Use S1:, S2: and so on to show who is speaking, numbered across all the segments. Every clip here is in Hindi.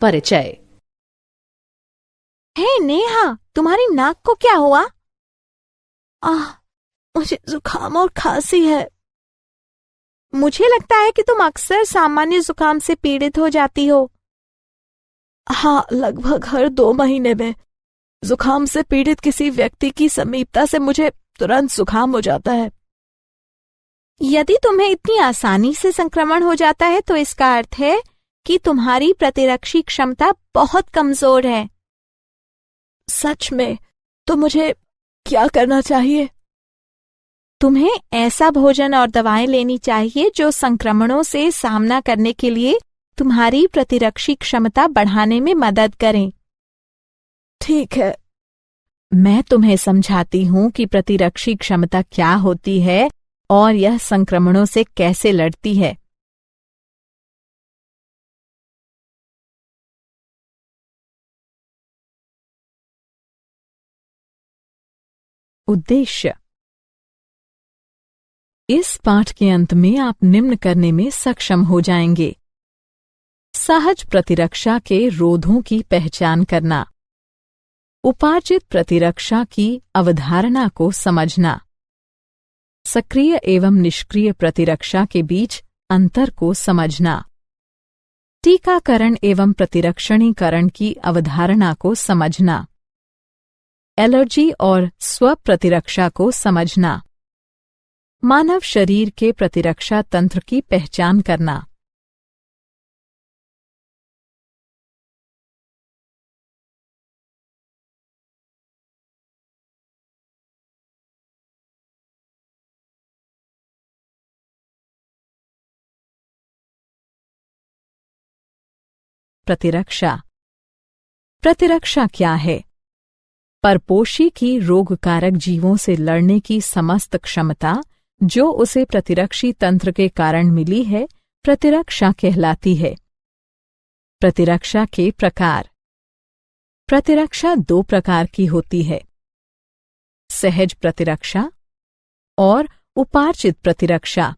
S1: परिचय।
S2: हे नेहा, तुम्हारी नाक को क्या हुआ? मुझे जुकाम और खांसी है। मुझे लगता है कि तुम अक्सर सामान्य जुकाम से पीड़ित हो जाती हो।
S3: हाँ, लगभग हर 2 महीने में जुकाम से पीड़ित किसी व्यक्ति की समीपता से मुझे तुरंत जुकाम हो जाता है।
S2: यदि तुम्हें इतनी आसानी से संक्रमण हो जाता है तो इसका अर्थ है कि तुम्हारी प्रतिरक्षी क्षमता बहुत कमजोर है।
S3: सच में? तो मुझे क्या करना चाहिए?
S2: तुम्हें ऐसा भोजन और दवाएं लेनी चाहिए जो संक्रमणों से सामना करने के लिए तुम्हारी प्रतिरक्षी क्षमता बढ़ाने में मदद करें।
S3: ठीक है।
S2: मैं तुम्हें समझाती हूँ कि प्रतिरक्षी क्षमता क्या होती है और यह संक्रमणों से कैसे लड़ती है। उद्देश्य। इस पाठ के अंत में आप निम्न करने में सक्षम हो जाएंगे। सहज प्रतिरक्षा के रोधों की पहचान करना, उपार्जित प्रतिरक्षा की अवधारणा को समझना, सक्रिय एवं निष्क्रिय प्रतिरक्षा के बीच अंतर को समझना, टीकाकरण एवं प्रतिरक्षणीकरण की अवधारणा को समझना, एलर्जी और स्व प्रतिरक्षा को समझना, मानव शरीर के प्रतिरक्षा तंत्र की पहचान करना। प्रतिरक्षा। प्रतिरक्षा क्या है? परपोषी की रोगकारक जीवों से लड़ने की समस्त क्षमता जो उसे प्रतिरक्षी तंत्र के कारण मिली है, प्रतिरक्षा कहलाती है। प्रतिरक्षा के प्रकार। प्रतिरक्षा 2 प्रकार की होती है, सहज प्रतिरक्षा और उपार्जित प्रतिरक्षा।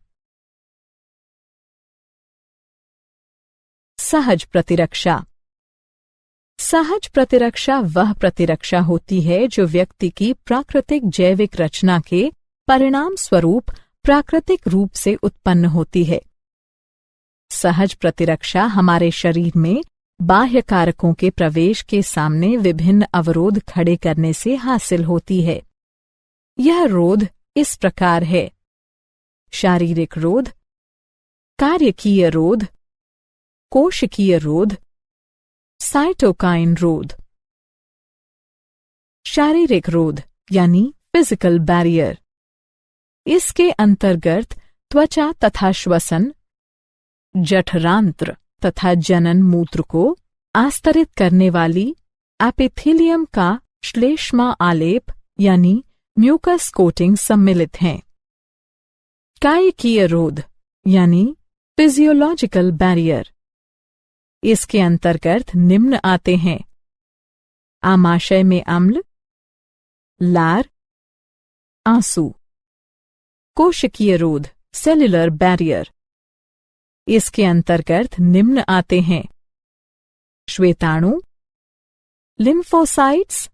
S2: सहज प्रतिरक्षा। सहज प्रतिरक्षा वह प्रतिरक्षा होती है जो व्यक्ति की प्राकृतिक जैविक रचना के परिणाम स्वरूप प्राकृतिक रूप से उत्पन्न होती है। सहज प्रतिरक्षा हमारे शरीर में बाह्य कारकों के प्रवेश के सामने विभिन्न अवरोध खड़े करने से हासिल होती है। यह रोध इस प्रकार है: शारीरिक रोध, कार्यकीय रोध, कोशिकीय रोध, साइटोकाइन रोध। शारीरिक रोध यानी फिजिकल बैरियर। इसके अंतर्गत त्वचा तथा श्वसन, जठरांत्र तथा जनन मूत्र को आस्तरित करने वाली एपिथेलियम का श्लेष्मा आलेप यानी म्यूकस कोटिंग सम्मिलित हैं। कायिकीय रोध यानी फिजियोलॉजिकल बैरियर। इसके अंतर्गत निम्न आते हैं: आमाशय में अम्ल, लार, आंसू। कोशिकीय रोध सेल्युलर बैरियर। इसके अंतर्गत निम्न आते हैं: श्वेताणु, लिम्फोसाइट्स,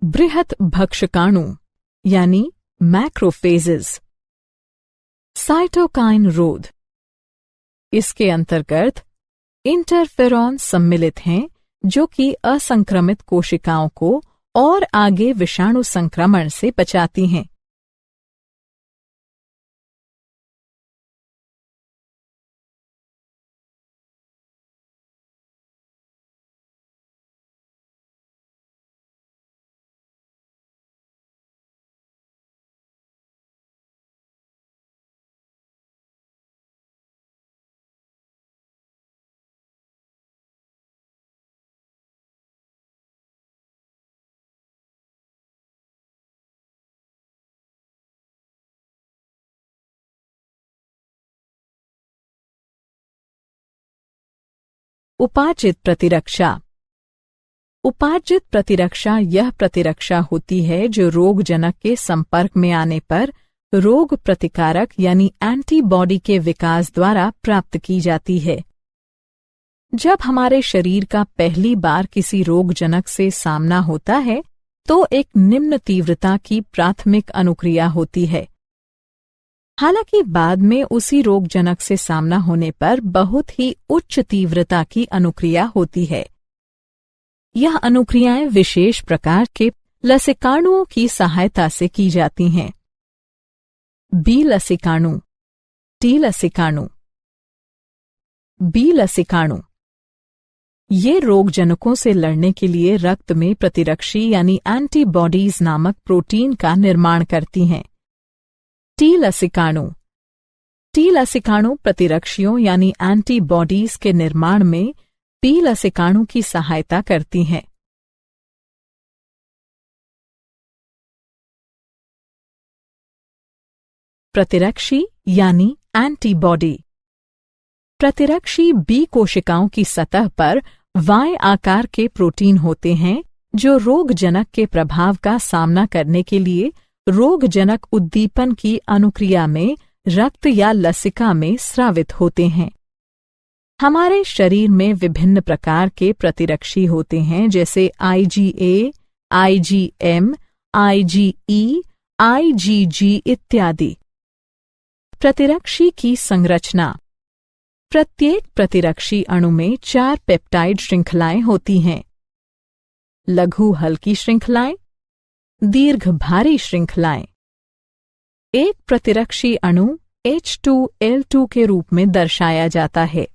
S2: बृहत भक्षकाणु यानी मैक्रोफेजेस। साइटोकाइन रोध। इसके अंतर्गत इंटरफेरॉन सम्मिलित हैं जो कि असंक्रमित कोशिकाओं को और आगे विषाणु संक्रमण से बचाती हैं। उपार्जित प्रतिरक्षा। उपार्जित प्रतिरक्षा यह प्रतिरक्षा होती है जो रोगजनक के संपर्क में आने पर रोग प्रतिकारक यानी एंटीबॉडी के विकास द्वारा प्राप्त की जाती है। जब हमारे शरीर का पहली बार किसी रोगजनक से सामना होता है तो एक निम्न तीव्रता की प्राथमिक अनुक्रिया होती है। हालांकि बाद में उसी रोगजनक से सामना होने पर बहुत ही उच्च तीव्रता की अनुक्रिया होती है। यह अनुक्रियाएं विशेष प्रकार के लसिकाणुओं की सहायता से की जाती हैं। बी लसिकाणु, टी लसिकाणु। बी लसिकाणु ये रोगजनकों से लड़ने के लिए रक्त में प्रतिरक्षी यानी एंटीबॉडीज नामक प्रोटीन का निर्माण करती हैं। टी लसिकाणु, टी लसिकाणु प्रतिरक्षियों यानी एंटीबॉडीज के निर्माण में बी लसिकाणु की सहायता करती हैं। प्रतिरक्षी यानी एंटीबॉडी। प्रतिरक्षी बी कोशिकाओं की सतह पर वाय आकार के प्रोटीन होते हैं जो रोगजनक के प्रभाव का सामना करने के लिए रोगजनक उद्दीपन की अनुक्रिया में रक्त या लसिका में स्रावित होते हैं। हमारे शरीर में विभिन्न प्रकार के प्रतिरक्षी होते हैं जैसे IgA, IgM, IgE, IgG इत्यादि। प्रतिरक्षी की संरचना। प्रत्येक प्रतिरक्षी अणु में 4 पेप्टाइड श्रृंखलाएं होती हैं। लघु हल्की श्रृंखलाएं, दीर्घ भारी श्रृंखलाएं। एक प्रतिरक्षी अणु H2L2 के रूप में दर्शाया जाता है।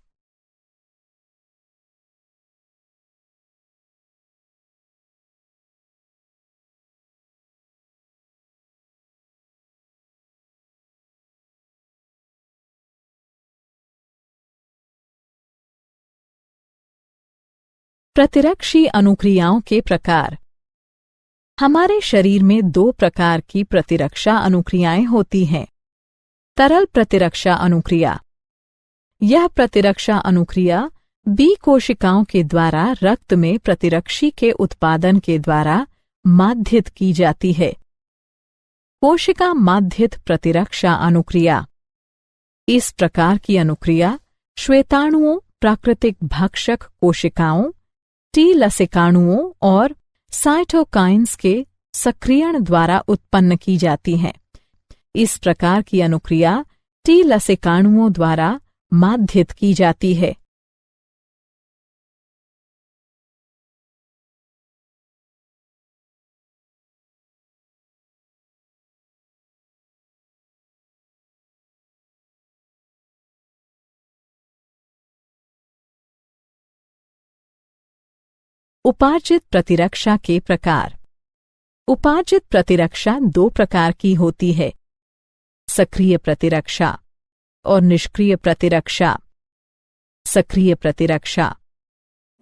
S2: प्रतिरक्षी अनुक्रियाओं के प्रकार। हमारे शरीर में 2 प्रकार की प्रतिरक्षा अनुक्रियाएं होती हैं। तरल प्रतिरक्षा अनुक्रिया। यह प्रतिरक्षा अनुक्रिया बी कोशिकाओं के द्वारा रक्त में प्रतिरक्षी के उत्पादन के द्वारा माध्यित की जाती है। कोशिका माध्यित प्रतिरक्षा अनुक्रिया। इस प्रकार की अनुक्रिया श्वेताणुओं, प्राकृतिक भक्षक कोशिकाओं, टी लसिकाणुओं और साइटोकाइन्स के सक्रियण द्वारा उत्पन्न की जाती हैं। इस प्रकार की अनुक्रिया टी लसिकाणुओं द्वारा माध्यित की जाती है। उपार्जित प्रतिरक्षा के प्रकार। उपार्जित प्रतिरक्षा 2 प्रकार की होती है, सक्रिय प्रतिरक्षा और निष्क्रिय प्रतिरक्षा। सक्रिय प्रतिरक्षा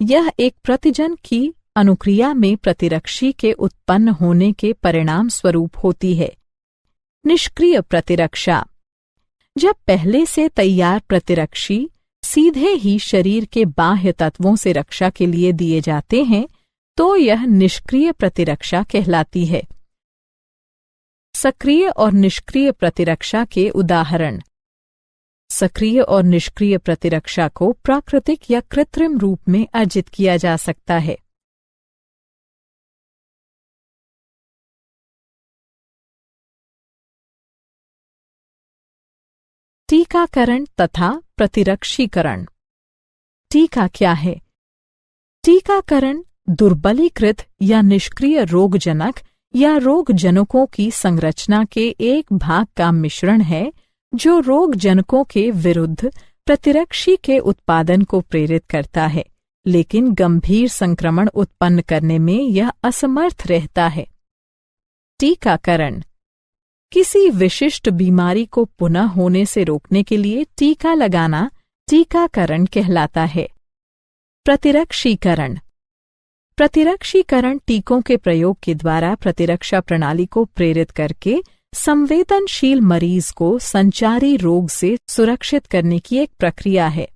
S2: यह एक प्रतिजन की अनुक्रिया में प्रतिरक्षी के उत्पन्न होने के परिणाम स्वरूप होती है। निष्क्रिय प्रतिरक्षा जब पहले से तैयार प्रतिरक्षी सीधे ही शरीर के बाह्य तत्वों से रक्षा के लिए दिए जाते हैं तो यह निष्क्रिय प्रतिरक्षा कहलाती है। सक्रिय और निष्क्रिय प्रतिरक्षा के उदाहरण। सक्रिय और निष्क्रिय प्रतिरक्षा को प्राकृतिक या कृत्रिम रूप में अर्जित किया जा सकता है। टीकाकरण तथा प्रतिरक्षीकरण। टीका क्या है? टीकाकरण दुर्बलीकृत या निष्क्रिय रोगजनक या रोगजनकों की संरचना के एक भाग का मिश्रण है जो रोगजनकों के विरुद्ध प्रतिरक्षी के उत्पादन को प्रेरित करता है, लेकिन गंभीर संक्रमण उत्पन्न करने में यह असमर्थ रहता है। टीकाकरण किसी विशिष्ट बीमारी को पुनः होने से रोकने के लिए टीका लगाना टीकाकरण कहलाता है। प्रतिरक्षीकरण प्रतिरक्षीकरण टीकों के प्रयोग के द्वारा प्रतिरक्षा प्रणाली को प्रेरित करके संवेदनशील मरीज को संचारी रोग से सुरक्षित करने की एक प्रक्रिया है।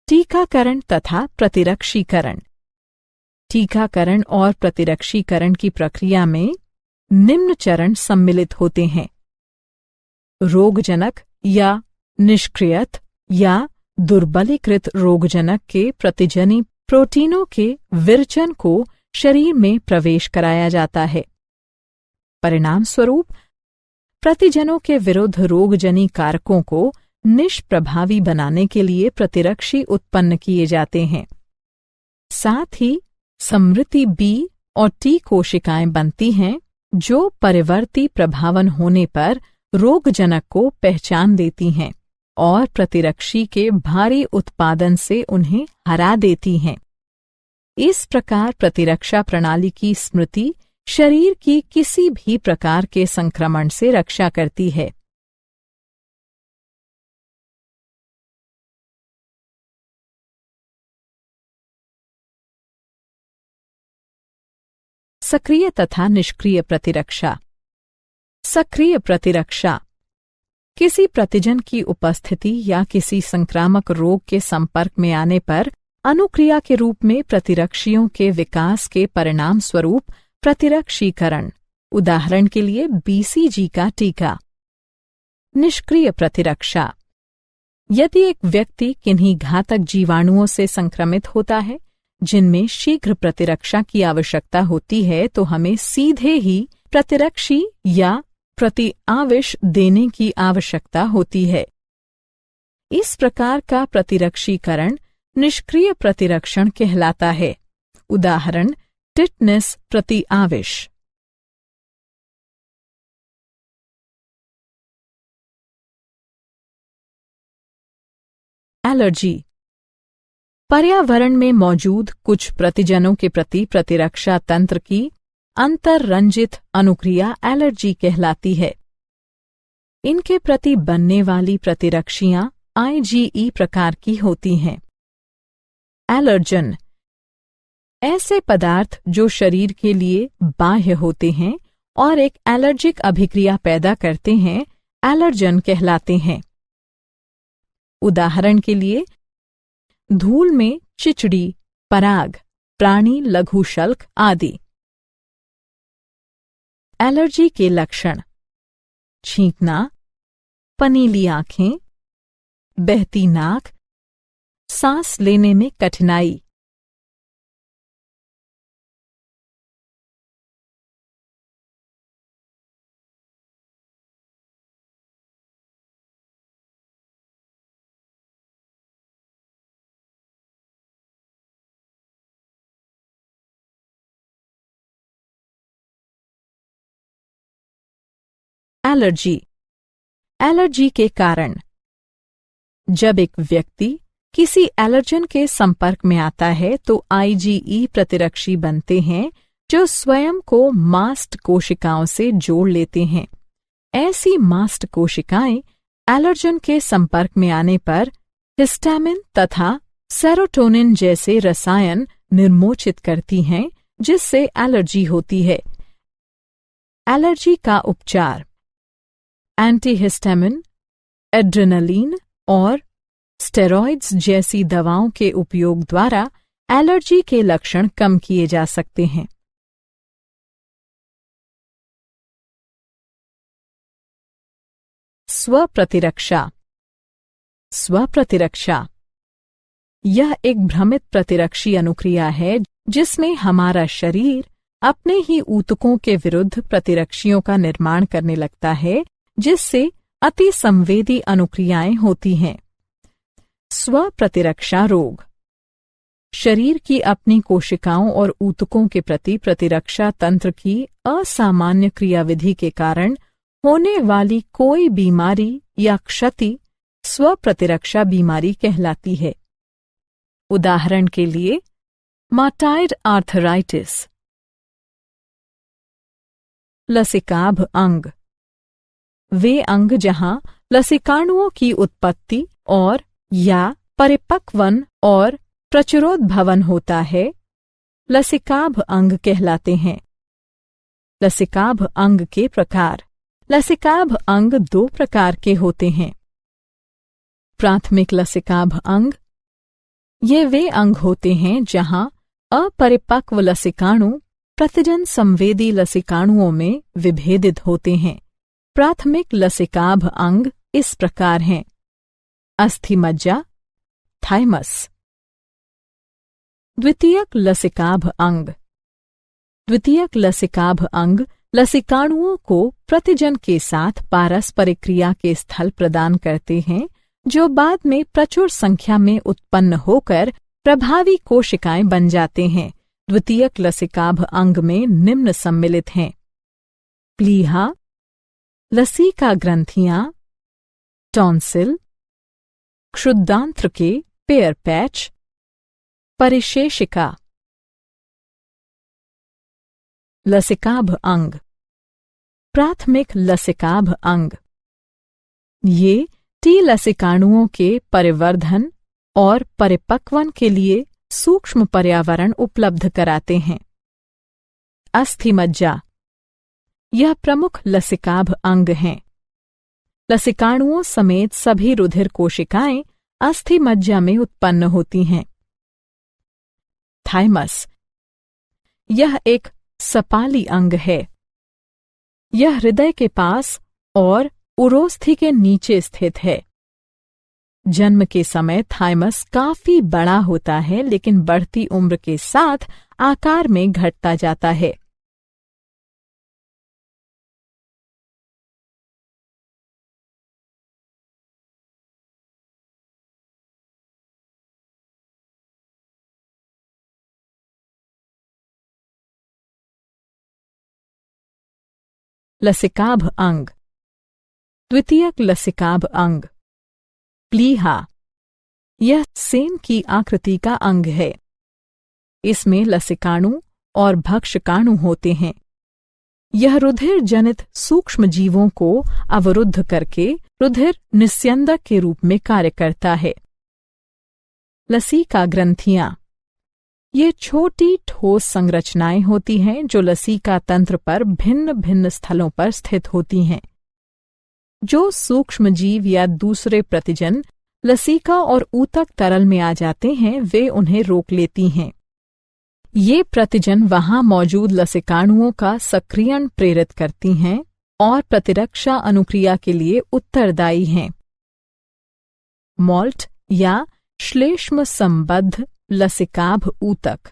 S2: टीकाकरण तथा प्रतिरक्षीकरण। टीकाकरण और प्रतिरक्षीकरण की प्रक्रिया में निम्न चरण सम्मिलित होते हैं: रोगजनक या निष्क्रियत या दुर्बलीकृत रोगजनक के प्रतिजनी प्रोटीनों के विरचन को शरीर में प्रवेश कराया जाता है। परिणाम स्वरूप प्रतिजनों के विरुद्ध रोगजनी कारकों को निष्प्रभावी बनाने के लिए प्रतिरक्षी उत्पन्न किए जाते हैं। साथ ही समृद्धि बी और टी कोशिकाएं बनती हैं जो परिवर्ती प्रभावन होने पर रोगजनक को पहचान देती हैं और प्रतिरक्षी के भारी उत्पादन से उन्हें हरा देती हैं। इस प्रकार प्रतिरक्षा प्रणाली की स्मृति शरीर की किसी भी प्रकार के संक्रमण से रक्षा करती है। सक्रिय तथा निष्क्रिय प्रतिरक्षा। सक्रिय प्रतिरक्षा किसी प्रतिजन की उपस्थिति या किसी संक्रामक रोग के संपर्क में आने पर अनुक्रिया के रूप में प्रतिरक्षियों के विकास के परिणाम स्वरूप प्रतिरक्षीकरण, उदाहरण के लिए बीसीजी का टीका। निष्क्रिय प्रतिरक्षा यदि एक व्यक्ति किन्हीं घातक जीवाणुओं से संक्रमित होता है जिनमें शीघ्र प्रतिरक्षा की आवश्यकता होती है तो हमें सीधे ही प्रतिरक्षी या प्रतिआविष देने की आवश्यकता होती है। इस प्रकार का प्रतिरक्षीकरण निष्क्रिय प्रतिरक्षण कहलाता है। उदाहरण टिटनेस प्रतिआविष। एलर्जी पर्यावरण में मौजूद कुछ प्रतिजनों के प्रति प्रतिरक्षा तंत्र की अंतर्रंजित अनुक्रिया एलर्जी कहलाती है। इनके प्रति बनने वाली प्रतिरक्षियां IgE प्रकार की होती हैं। एलर्जन ऐसे पदार्थ जो शरीर के लिए बाह्य होते हैं और एक एलर्जिक अभिक्रिया पैदा करते हैं एलर्जन कहलाते हैं। उदाहरण के लिए धूल में चिचड़ी, पराग, प्राणी लघुशल्क आदि। एलर्जी के लक्षण छींकना, पनीली आंखें, बहती नाक, सांस लेने में कठिनाई। एलर्जी। एलर्जी के कारण जब एक व्यक्ति किसी एलर्जन के संपर्क में आता है तो IgE प्रतिरक्षी बनते हैं जो स्वयं को मास्ट कोशिकाओं से जोड़ लेते हैं। ऐसी मास्ट कोशिकाएं एलर्जन के संपर्क में आने पर हिस्टामिन तथा सेरोटोनिन जैसे रसायन निर्मोचित करती हैं जिससे एलर्जी होती है। एलर्जी का उपचार एंटीहिस्टामिन, एड्रेनलिन और स्टेरॉइड्स जैसी दवाओं के उपयोग द्वारा एलर्जी के लक्षण कम किए जा सकते हैं। स्वप्रतिरक्षा। स्वप्रतिरक्षा यह एक भ्रमित प्रतिरक्षी अनुक्रिया है जिसमें हमारा शरीर अपने ही ऊतकों के विरुद्ध प्रतिरक्षियों का निर्माण करने लगता है जिससे अति संवेदी अनुक्रियाएं होती हैं। स्वप्रतिरक्षा रोग शरीर की अपनी कोशिकाओं और ऊतकों के प्रति प्रतिरक्षा तंत्र की असामान्य क्रियाविधि के कारण होने वाली कोई बीमारी या क्षति स्वप्रतिरक्षा बीमारी कहलाती है। उदाहरण के लिए माटाइड आर्थराइटिस। लसिकाभ अंग वे अंग जहां लसिकाणुओं की उत्पत्ति और या परिपक्वन और प्रचुरोद्भवन होता है लसिकाभ अंग कहलाते हैं। लसिकाभ अंग के प्रकार। लसिकाभ अंग दो प्रकार के होते हैं। प्राथमिक लसिकाभ अंग ये वे अंग होते हैं जहां अपरिपक्व लसिकाणु प्रतिजन संवेदी लसिकाणुओं में विभेदित होते हैं। प्राथमिक लसिकाभ अंग इस प्रकार हैं: अस्थिमज्जा, थाइमस। द्वितीयक लसिकाभ अंग। द्वितीयक लसिकाभ अंग लसिकाणुओं को प्रतिजन के साथ पारस्परिक क्रिया के स्थल प्रदान करते हैं, जो बाद में प्रचुर संख्या में उत्पन्न होकर प्रभावी कोशिकाएं बन जाते हैं। द्वितीयक लसिकाभ अंग में निम्न सम्मिलित हैं: प्लीहा, लसिका ग्रंथियां, टॉन्सिल, क्षुद्रांत्र के पेयर पैच, परिशेषिका। लसिकाभ अंग। प्राथमिक लसिकाभ अंग। ये टी लसिकाणुओं के परिवर्धन और परिपक्वन के लिए सूक्ष्म पर्यावरण उपलब्ध कराते हैं। अस्थि मज्जा। यह प्रमुख लसिकाभ अंग हैं। लसिकाणुओं समेत सभी रुधिर कोशिकाएं अस्थि मज्जा में उत्पन्न होती हैं। थाइमस। यह एक सपाली अंग है। यह हृदय के पास और उरोस्थि के नीचे स्थित है। जन्म के समय थाइमस काफी बड़ा होता है, लेकिन बढ़ती उम्र के साथ आकार में घटता जाता है। लसिकाभ अंग। द्वितीयक लसिकाभ अंग। प्लीहा। यह सेन की आकृति का अंग है। इसमें लसिकाणु और भक्षकाणु होते हैं। यह रुधिर जनित सूक्ष्म जीवों को अवरुद्ध करके रुधिर निस्यंदक के रूप में कार्य करता है। लसिका ग्रंथियां। ये छोटी ठोस संरचनाएं होती हैं जो लसिका तंत्र पर भिन्न भिन्न स्थलों पर स्थित होती हैं। जो सूक्ष्म जीव या दूसरे प्रतिजन लसिका और ऊतक तरल में आ जाते हैं, वे उन्हें रोक लेती हैं। ये प्रतिजन वहां मौजूद लसिकाणुओं का सक्रियण प्रेरित करती हैं और प्रतिरक्षा अनुक्रिया के लिए उत्तरदायी हैं। मॉल्ट या श्लेष्म संबद्ध लसिकाभ ऊतक।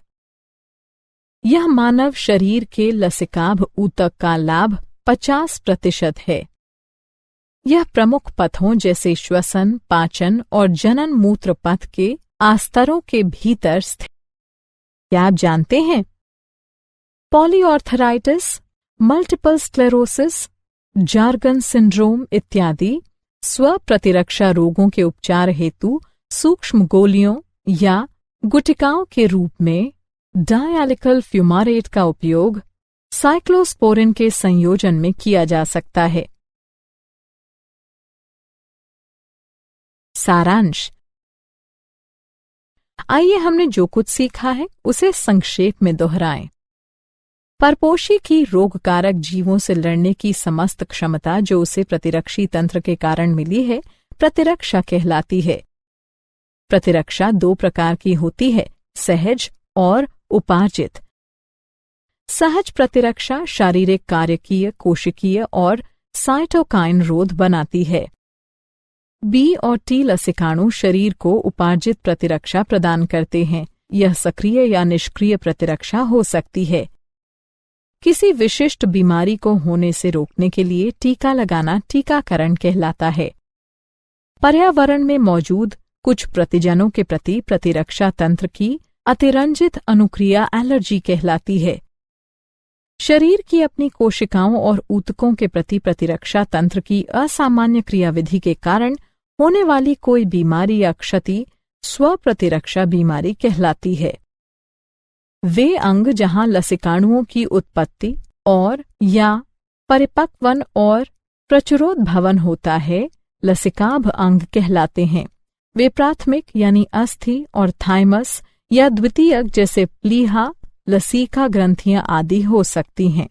S2: यह मानव शरीर के लसिकाभ ऊतक का लाभ 50% है। यह प्रमुख पथों जैसे श्वसन, पाचन और जनन मूत्र पथ के आस्तरों के भीतर स्थित। क्या आप जानते हैं? पॉलीऑर्थराइटिस, मल्टीपल स्क्लेरोसिस, जार्गन सिंड्रोम इत्यादि स्वप्रतिरक्षा रोगों के उपचार हेतु सूक्ष्म गोलियों या गुटिकाओं के रूप में डायलिकल फ्यूमारेट का उपयोग साइक्लोस्पोरिन के संयोजन में किया जा सकता है। सारांश। आइए हमने जो कुछ सीखा है उसे संक्षेप में दोहराएं। परपोषी की रोगकारक जीवों से लड़ने की समस्त क्षमता जो उसे प्रतिरक्षी तंत्र के कारण मिली है, प्रतिरक्षा कहलाती है। प्रतिरक्षा 2 प्रकार की होती है, सहज और उपार्जित। सहज प्रतिरक्षा शारीरिक, कार्यकीय, कोशिकीय और साइटोकाइन रोध बनाती है। बी और टी लसिकाणु शरीर को उपार्जित प्रतिरक्षा प्रदान करते हैं। यह सक्रिय या निष्क्रिय प्रतिरक्षा हो सकती है। किसी विशिष्ट बीमारी को होने से रोकने के लिए टीका लगाना टीकाकरण कहलाता है। पर्यावरण में मौजूद कुछ प्रतिजनों के प्रति प्रतिरक्षा तंत्र की अतिरंजित अनुक्रिया एलर्जी कहलाती है। शरीर की अपनी कोशिकाओं और ऊतकों के प्रति प्रतिरक्षा तंत्र की असामान्य क्रियाविधि के कारण होने वाली कोई बीमारी या क्षति स्वप्रतिरक्षा बीमारी कहलाती है। वे अंग जहां लसिकाणुओं की उत्पत्ति और या परिपक्वन और प्रचुरोद्भवन होता है, लसिकाभ अंग कहलाते हैं। वे प्राथमिक यानी अस्थि और थाइमस या द्वितीयक जैसे प्लीहा, लसिका ग्रंथियां आदि हो सकती हैं।